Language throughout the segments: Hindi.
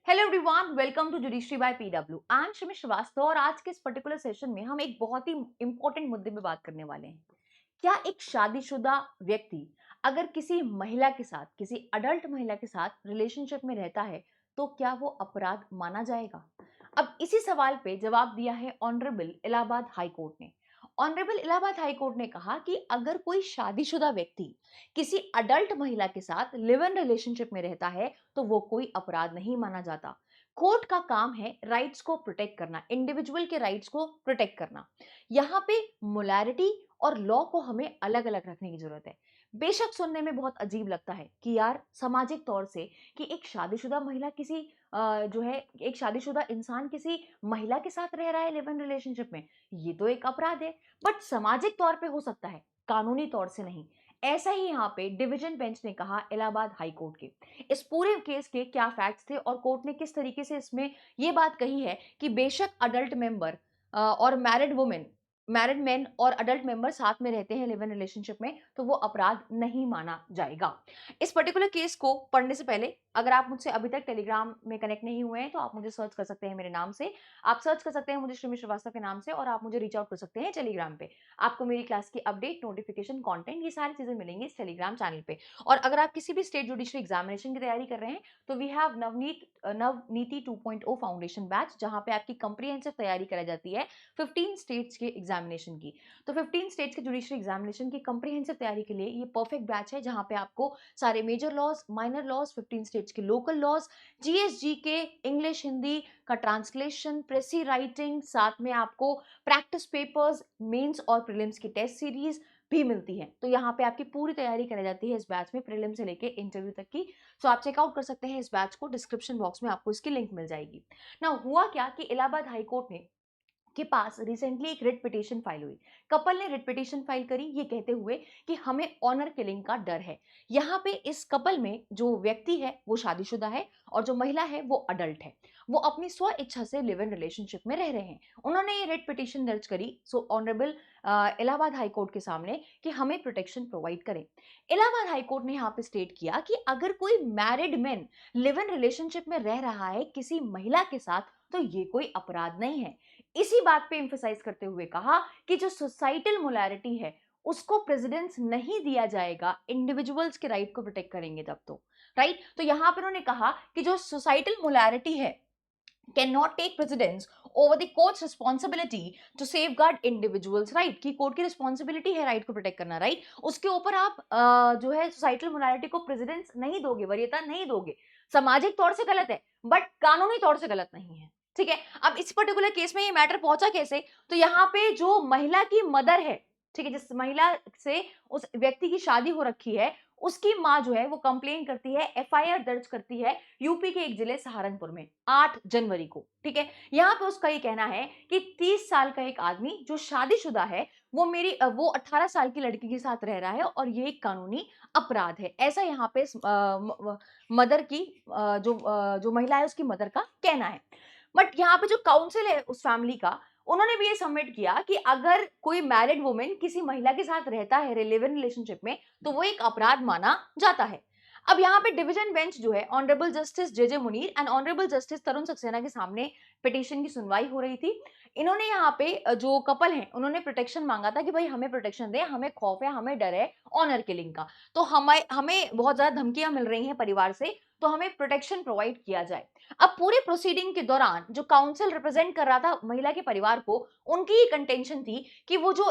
Hello everyone, welcome to judiciary by PW. I am Shimi Srivastava और आज के इस पर्टिकुलर सेशन में हम एक बहुत ही इंपॉर्टेंट मुद्दे पे बात करने वाले हैं। क्या एक शादीशुदा व्यक्ति अगर किसी महिला के साथ, किसी अडल्ट महिला के साथ रिलेशनशिप में रहता है, तो क्या वो अपराध माना जाएगा? अब इसी सवाल पे जवाब दिया है ऑनरेबल इलाहाबाद हाई कोर्ट ने। ऑनरेबल इलाहाबाद हाई कोर्ट ने कहा कि अगर कोई शादीशुदा व्यक्ति किसी अडल्ट महिला के साथ लिव इन रिलेशनशिप में रहता है, तो वो कोई अपराध नहीं माना जाता। कोर्ट का काम है राइट्स को प्रोटेक्ट करना, इंडिविजुअल के राइट्स को प्रोटेक्ट करना। यहाँ पे मोलारिटी और लॉ को हमें अलग अलग रखने की जरूरत है। बेशक सुनने में बहुत अजीब लगता है कि यार सामाजिक तौर से कि एक शादीशुदा महिला किसी जो है एक शादीशुदा इंसान किसी महिला के साथ रह रहा है लिव इन रिलेशनशिप में, ये तो एक अपराध है। बट सामाजिक तौर पे हो सकता है, कानूनी तौर से नहीं। ऐसा ही यहाँ पे डिवीजन बेंच ने कहा इलाहाबाद हाई कोर्ट के। इस पूरे केस के क्या फैक्ट्स थे और कोर्ट ने किस तरीके से इसमें ये बात कही है कि बेशक अडल्ट मेंबर और मैरिड मैन और अडल्ट मेंबर साथ में रहते हैं लिव इन रिलेशनशिप में, तो वो अपराध नहीं माना जाएगा। इस पर्टिकुलर केस को पढ़ने से पहले अगर आप मुझसे अभी तक टेलीग्राम में कनेक्ट नहीं हुए हैं, तो आप मुझे सर्च कर सकते हैं मेरे नाम से। आप सर्च कर सकते हैं मुझे श्रीमी श्रीवास्तव के नाम से और आप मुझे रीच आउट कर सकते हैं टेलीग्राम पे। आपको मेरी क्लास की अपडेट, नोटिफिकेशन, कंटेंट, ये सारी चीजें मिलेंगी इस टेलीग्राम चैनल पे। और अगर आप किसी भी स्टेट जुडिशरी एग्जामिनेशन की तैयारी कर रहे हैं, तो we have Navneeti 2.0 foundation batch, जहां पे आपकी कंप्रिहेंसिव तैयारी कराई जाती है 15 स्टेट्स के एग्जामिनेशन की। तो 15 स्टेट्स के जुडिशरी एग्जामिनेशन की कंप्रिहेंसिव तैयारी के लिए ये परफेक्ट बैच है, जहां पे आपको सारे major laws, minor laws, 15 states के लोकल लॉज, जीएसजी के इंग्लिश हिंदी का ट्रांसलेशन, प्रेसी राइटिंग, साथ में आपको प्रैक्टिस पेपर्स, मेंस और प्रीलिम्स की टेस्ट सीरीज भी मिलती है। तो यहाँ पे आपकी पूरी तैयारी कराई जाती है इस बैच में, प्रीलिम से लेके इंटरव्यू तक की। सो आप चेकआउट कर सकते हैं इस बैच को, डिस्क्रिप्शन बॉक्स में आपको इसकी लिंक मिल जाएगी ना। हुआ क्या कि इलाहाबाद हाई कोर्ट ने के पास रिसेंटली एक रिट पिटीशन फाइल हुई। कपल ने रिट पिटीशन फाइल करी ये कहते हुए कि हमें ऑनर किलिंग का डर है। यहाँ पे इस कपल में जो व्यक्ति है वो शादीशुदा है और जो महिला है वो अडल्ट है। वो अपनी स्व इच्छा से लिव इन रिलेशनशिप में रह रहे हैं। उन्होंने ये रिट पिटीशन दर्ज करी सो ऑनरेबल इलाहाबाद हाई कोर्ट के सामने कि हमें प्रोटेक्शन प्रोवाइड करें। इलाहाबाद हाई कोर्ट ने यहाँ पे स्टेट किया कि अगर कोई married man live in relationship में रह रहा है किसी महिला के साथ, तो ये कोई अपराध नहीं है। इसी बात पे एम्फसाइज करते हुए कहा कि जो सोसाइटल मोलारिटी है उसको प्रेसिडेंस नहीं दिया जाएगा, इंडिविजुअल्स के राइट को प्रोटेक्ट करेंगे तब तो। राइट, तो यहां पर उन्होंने कहा कि जो सोसाइटल मोलारिटी है can not take precedence over the court's responsibility to safeguard individuals right, की कोर्ट की रिस्पॉन्सिबिलिटी है राइट को प्रोटेक्ट करना। राइट, उसके ऊपर आप जो है सोसाइटल मोलारिटी को प्रेसिडेंस नहीं दोगे, वरीयता नहीं दोगे। सामाजिक तौर से गलत है बट कानूनी तौर से गलत नहीं है। ठीक है, अब इस पर्टिकुलर केस में ये मैटर पहुंचा कैसे? तो यहाँ पे जो महिला की मदर है, ठीक है, जिस महिला से उस व्यक्ति की शादी हो रखी है, उसकी माँ जो है वो कंप्लेन करती है, एफआईआर दर्ज करती है यूपी के एक जिले सहारनपुर में 8 जनवरी को। ठीक है, यहाँ पे उसका ये कहना है कि 30 साल का एक आदमी जो शादीशुदा है वो 18 साल की लड़की के साथ रह रहा है और ये एक कानूनी अपराध है। ऐसा यहाँ पे मदर की जो महिला है उसकी मदर का कहना है। बट यहाँ पे जो काउंसिल है उस फैमिली का, उन्होंने भी ये सबमिट किया कि अगर कोई मैरिड वुमेन किसी महिला के साथ रहता है लिव इन रिलेशनशिप में, तो वो एक अपराध माना जाता है। अब यहाँ पे डिवीजन बेंच जो है honourable justice JJ Munir and honourable justice Tarun Saxena के सामने पिटीशन की सुनवाई हो रही थी। इन्होंने यहाँ पे जो कपल है उन्होंने प्रोटेक्शन मांगा था कि भाई हमें प्रोटेक्शन दे, हमें खौफ है, हमें डर है ऑनर किलिंग का, तो हमें हमें बहुत ज्यादा धमकियां मिल रही हैं परिवार से, तो हमें प्रोटेक्शन प्रोवाइड किया जाए। अब पूरे प्रोसीडिंग के दौरान जो काउंसिल रिप्रेजेंट कर रहा था महिला के परिवार को, उनकी ये कंटेंशन थी कि वो जो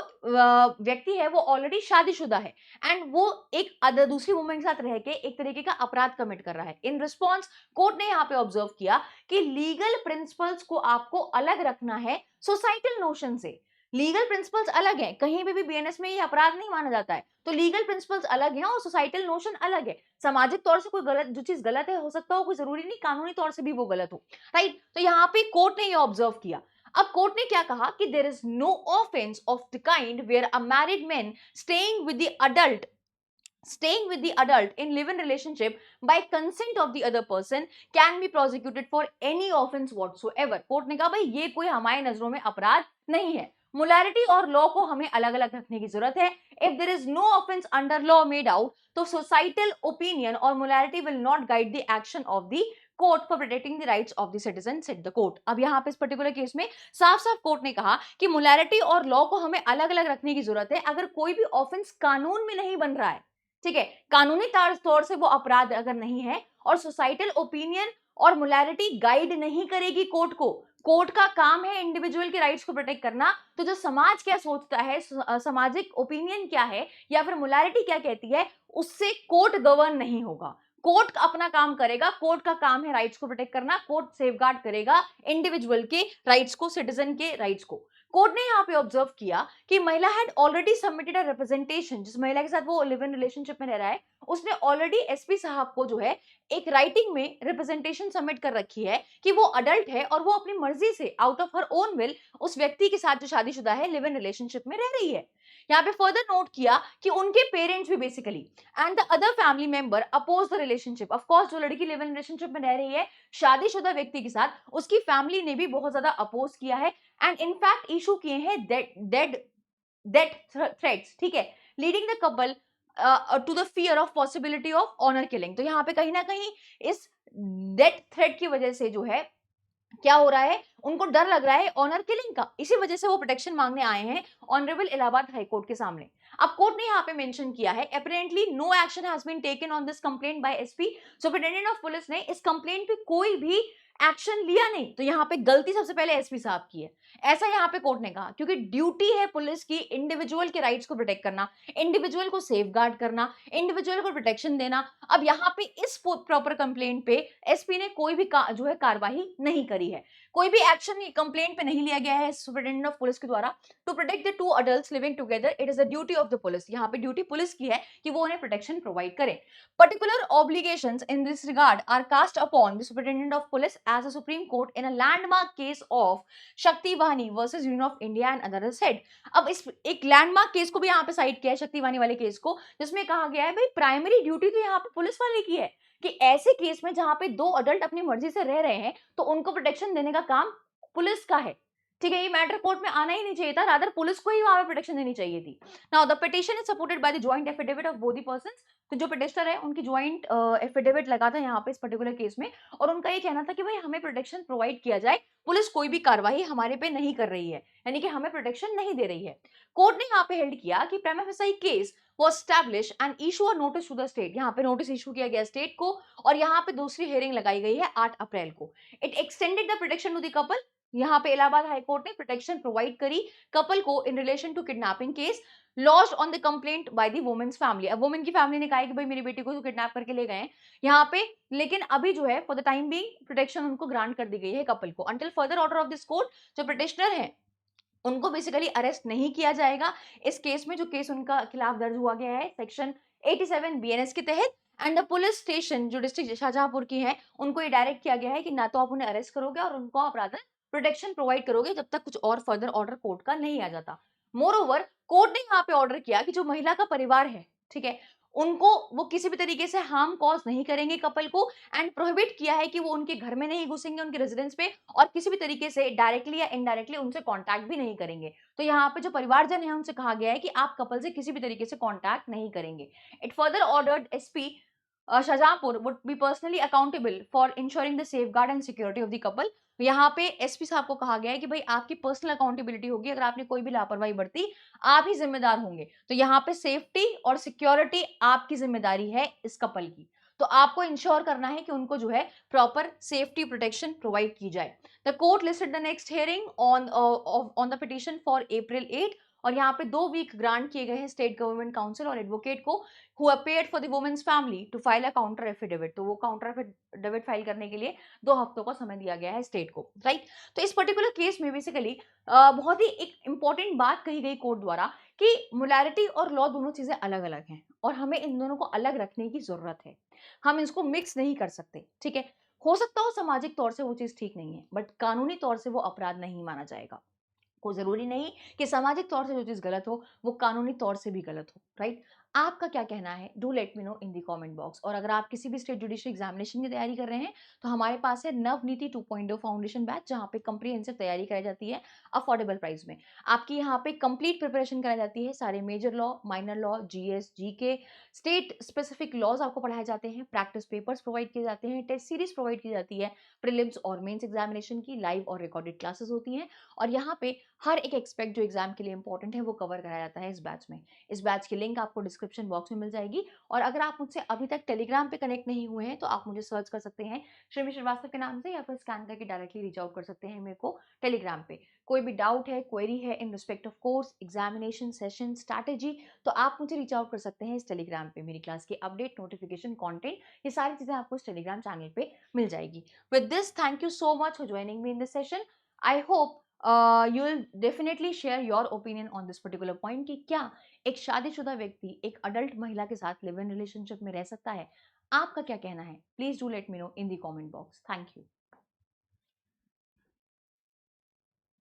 व्यक्ति है वो ऑलरेडी शादीशुदा है एंड वो एक अदर दूसरी वुमेन के साथ रह के एक तरीके का अपराध कमिट कर रहा है। इन रिस्पॉन्स कोर्ट ने यहाँ पे ऑब्जर्व किया कि लीगल प्रिंसिपल्स को आपको अलग रखना है सोसाइटल नोशन से। लीगल प्रिंसिपल्स अलग हैं, कहीं भी बीएनएस में ये अपराध नहीं माना जाता है, तो लीगल प्रिंसिपल्स अलग हैं और सोसाइटल नोशन अलग है। सामाजिक तौर से कोई गलत, जो चीज गलत है हो सकता हो, कोई जरूरी नहीं कानूनी तौर से भी वो गलत हो। राइट, तो यहाँ पे कोर्ट ने ये ऑब्जर्व किया। अब कोर्ट ने क्या कहा कि there is no offence of the kind where a married man staying with the adult staying with the adult in live-in relationship by consent of the other person can be prosecuted for any offense whatsoever। Court ने कहा भाई ये कोई हमारे नजरों में अपराध नहीं है। मोरालिटी और लॉ को हमें अलग अलग रखने की जरूरत है. If there is no offence under law made out, तो सोसाइटल ओपिनियन और morality will not guide the action of the court for protecting the rights of the citizen, said the court. अब यहाँ पे इस पर्टिकुलर केस में साफ साफ कोर्ट ने कहा कि मोरालिटी और लॉ को हमें अलग अलग रखने की जरूरत है. अगर कोई भी ऑफेंस कानून में नहीं बन रहा है, ठीक है, कानूनी तौर से वो अपराध अगर नहीं है, और सोसाइटल ओपिनियन और मोरालिटी गाइड नहीं करेगी कोर्ट को, कोर्ट का काम है इंडिविजुअल के राइट्स को प्रोटेक्ट करना, तो जो समाज क्या सोचता है, सामाजिक ओपिनियन क्या है या फिर मोरालिटी क्या कहती है, उससे कोर्ट गवर्न नहीं होगा. कोर्ट अपना काम करेगा, कोर्ट का काम है राइट्स को प्रोटेक्ट करना, कोर्ट सेफगार्ड करेगा इंडिविजुअल के राइट्स को, सिटीजन के राइट्स को. कोर्ट ने यहाँ पे ऑब्जर्व किया कि महिला had already submitted a representation, जिस महिला के साथ वो लिव इन रिलेशनशिप में रह रहा है, उसने ऑलरेडी एसपी साहब को जो है एक राइटिंग में रिप्रेजेंटेशन सबमिट कर रखी है कि वो अडल्ट है और वो अपनी मर्जी से out of her own will उस व्यक्ति के साथ जो शादीशुदा है लिव इन रिलेशनशिप में रह रही है. यहाँ पे फर्दर नोट किया कि उनके पेरेंट्स भी basically and the other family member oppose the relationship. Of course जो लड़की लिव इन रिलेशनशिप में रह रही है शादीशुदा व्यक्ति के साथ, उसकी फैमिली ने भी बहुत ज्यादा अपोज किया है एंड इनफैक्ट इशू किए हैं डेथ थ्रेट्स, ठीक है, leading the couple to the fear of possibility of honour killing. तो यहाँ पे कहीं ना कहीं इस डेथ थ्रेट की वजह से जो है क्या हो रहा है, उनको डर लग रहा है ऑनर किलिंग का, इसी वजह से वो प्रोटेक्शन मांगने आए हैं ऑनरेबल इलाहाबाद हाई कोर्ट के सामने. अब कोर्ट ने यहाँ पे मेंशन किया है apparently no action has been taken on this complaint by SP. Superintendent of police ने इस कंप्लेंट पे कोई भी एक्शन लिया नहीं, तो यहाँ पे गलती सबसे पहले एसपी साहब की है, ऐसा यहाँ पे कोर्ट ने कहा, क्योंकि ड्यूटी है पुलिस की इंडिविजुअल के राइट्स को प्रोटेक्ट करना, इंडिविजुअल को सेफगार्ड करना, इंडिविजुअल को प्रोटेक्शन देना. अब यहाँ पे इस प्रॉपर कंप्लेंट पे एसपी ने कोई भी जो है कार्यवाही नहीं करी है, कोई भी एक्शन कंप्लेंट पे नहीं लिया गया है सुपरिटेंडेंट ऑफ पुलिस के द्वारा to protect the two adults living together. It is the duty of the police, यहाँ पे ड्यूटी पुलिस की है कि वो उन्हें प्रोटेक्शन प्रोवाइड करे. Particular obligations in this regard are cast upon the Superintendent of Police as a Supreme Court in a landmark case of Shakti Vani versus Union of India and others said. अब इस एक लैंडमार्क केस को भी यहाँ पे साइड किया है, शक्ति वानी वाले केस को, जिसमें कहा गया है भाई प्राइमरी ड्यूटी तो यहाँ पे पुलिस वाले की है कि ऐसे केस में जहां पे दो अडल्ट अपनी मर्जी से रह रहे हैं तो उनको प्रोटेक्शन देने का काम पुलिस का है, ठीक है. ये मैटर कोर्ट में आना ही नहीं चाहिए था, रादर पुलिस को ही वहां पे प्रोटेक्शन देनी चाहिए थी. Now the petition is supported by the joint affidavit of both the persons. तो जो पिटिशनर है उनकी ज्वाइंट एफिडेविट लगा था यहाँ पे इस पर्टिकुलर केस में, और उनका ये कहना था कि भाई हमें प्रोटेक्शन प्रोवाइड किया जाए, पुलिस कोई भी कार्रवाई हमारे पे नहीं कर रही है, यानी कि हमें प्रोटेक्शन नहीं दे रही है. कोर्ट ने यहाँ पे हेल्ड किया कि prima facie case was established and issue a notice to the state. यहाँ पे नोटिस इशू किया गया स्टेट को, और यहाँ पे दूसरी हियरिंग लगाई गई है 8 अप्रैल को. It extended the protection to the couple. यहाँ पे इलाहाबाद हाई कोर्ट ने प्रोटेक्शन प्रोवाइड करी कपल को in relation to kidnapping case launched on the complaint by the women's family. अब वुमेन की फैमिली ने कहा है कि भाई मेरी बेटी को तो किडनैप करके ले गए हैं यहाँ पे, लेकिन अभी जो है for the time being protection उनको ग्रांट कर दी गई है कपल को until further order of this court. जो पिटिशनर है उनको बेसिकली अरेस्ट नहीं किया जाएगा इस केस में, जो केस उनका खिलाफ दर्ज हुआ गया है सेक्शन 87 बीएनएस के तहत. एंड द पुलिस स्टेशन जो डिस्ट्रिक्ट शाहजहांपुर की है उनको ये डायरेक्ट किया गया है कि ना तो आप उन्हें अरेस्ट करोगे और उनको आप रादर प्रोटेक्शन प्रोवाइड करोगे जब तक कुछ और फर्दर ऑर्डर कोर्ट का नहीं आ जाता. मोर ओवर कोर्ट ने यहाँ पे ऑर्डर किया कि जो महिला का परिवार है, ठीक है, उनको वो किसी भी तरीके से हार्म कॉज नहीं करेंगे कपल को, एंड प्रोहिबिट किया है कि वो उनके घर में नहीं घुसेंगे उनके रेजिडेंस पे, और किसी भी तरीके से डायरेक्टली या इनडायरेक्टली उनसे कांटेक्ट भी नहीं करेंगे. तो यहाँ पे जो परिवारजन है उनसे कहा गया है कि आप कपल से किसी भी तरीके से कांटेक्ट नहीं करेंगे. It further ordered SP Shahjahanpur would be personally accountable for ensuring the safeguard and security of the couple. यहाँ पे एसपी साहब को कहा गया है कि भाई आपकी पर्सनल अकाउंटेबिलिटी होगी, अगर आपने कोई भी लापरवाही बरती आप ही जिम्मेदार होंगे. तो यहाँ पे सेफ्टी और सिक्योरिटी आपकी जिम्मेदारी है इस कपल की, तो आपको इंश्योर करना है कि उनको जो है प्रॉपर सेफ्टी प्रोटेक्शन प्रोवाइड की जाए. The court listed the next hearing on the petition for अप्रैल 8, और यहाँ पे 2 वीक ग्रांट किए गए हैं स्टेट गवर्नमेंट काउंसिल और एडवोकेट को who appeared for the women's family to file a counter affidavit. तो वो काउंटर एफिडेविट फाइल करने के लिए 2 हफ्तों का समय दिया गया है स्टेट को, राइट. तो इस पर्टिकुलर केस में बेसिकली बहुत ही एक इंपॉर्टेंट बात कही गई कोर्ट द्वारा कि मोरालिटी और लॉ दोनों चीजें अलग अलग हैं और हमें इन दोनों को अलग रखने की जरूरत है, हम इसको मिक्स नहीं कर सकते, ठीक है. हो सकता हो सामाजिक तौर से वो चीज ठीक नहीं है, बट कानूनी तौर से वो अपराध नहीं माना जाएगा. कोई जरूरी नहीं कि सामाजिक तौर से जो चीज गलत हो वो कानूनी तौर से भी गलत हो, राइट. आपका क्या कहना है? Do let me know in the comment box. और अगर आप किसी भी स्टेट जुडिशरी एग्जामिनेशन की तैयारी कर रहे हैं, तो हमारे पास है नवनीति 2.0 फाउंडेशन बैच, जहाँ पे कम्प्रिहेंसिव तैयारी कराई जाती है अफोर्डेबल प्राइस में। आपकी यहाँ पे कंप्लीट प्रिपरेशन कराई जाती है, सारे major law, minor law, GS, GK, state specific laws आपको पढ़ाए जाते हैं, प्रैक्टिस पेपर्स प्रोवाइड किए जाते हैं, टेस्ट सीरीज प्रोवाइड की जाती है, प्रीलिम्स और मेंस एग्जामिनेशन की लाइव और रिकॉर्डेड क्लासेस होती हैं, और यहाँ पे हर एक एक्सपेक्ट जो एग्जाम के लिए इंपॉर्टेंट है वो कवर कराया जाता है इस बैच में। इस बैच की लिंक आपको डिस्क्रिप्शन बॉक्स में मिल जाएगी। और अगर आप मुझसे अभी तक टेलीग्राम पे कनेक्ट नहीं हुए हैं, तो आप मुझे सर्च कर सकते हैं श्रीमी श्रीवास्तव के नाम से, या फिर स्कैन करके डायरेक्टली रीच आउट कर सकते हैं मेरे को टेलीग्राम पे। कोई भी डाउट है, क्वेरी है in respect of course, examination, session, strategy, तो आप मुझे रीच आउट कर सकते हैं इस टेलीग्राम पे। मेरी क्लास की अपडेट, नोटिफिकेशन, कंटेंट, ये सारी चीजें आपको इस टेलीग्राम चैनल पे मिल जाएगी। With this, thank you so much for joining me in this session. I hope you will definitely share your opinion on this particular point कि क्या एक शादीशुदा व्यक्ति एक अडल्ट महिला के साथ लिव इन रिलेशनशिप में रह सकता है? आपका क्या कहना है? Please do let me know in the comment box. Thank you.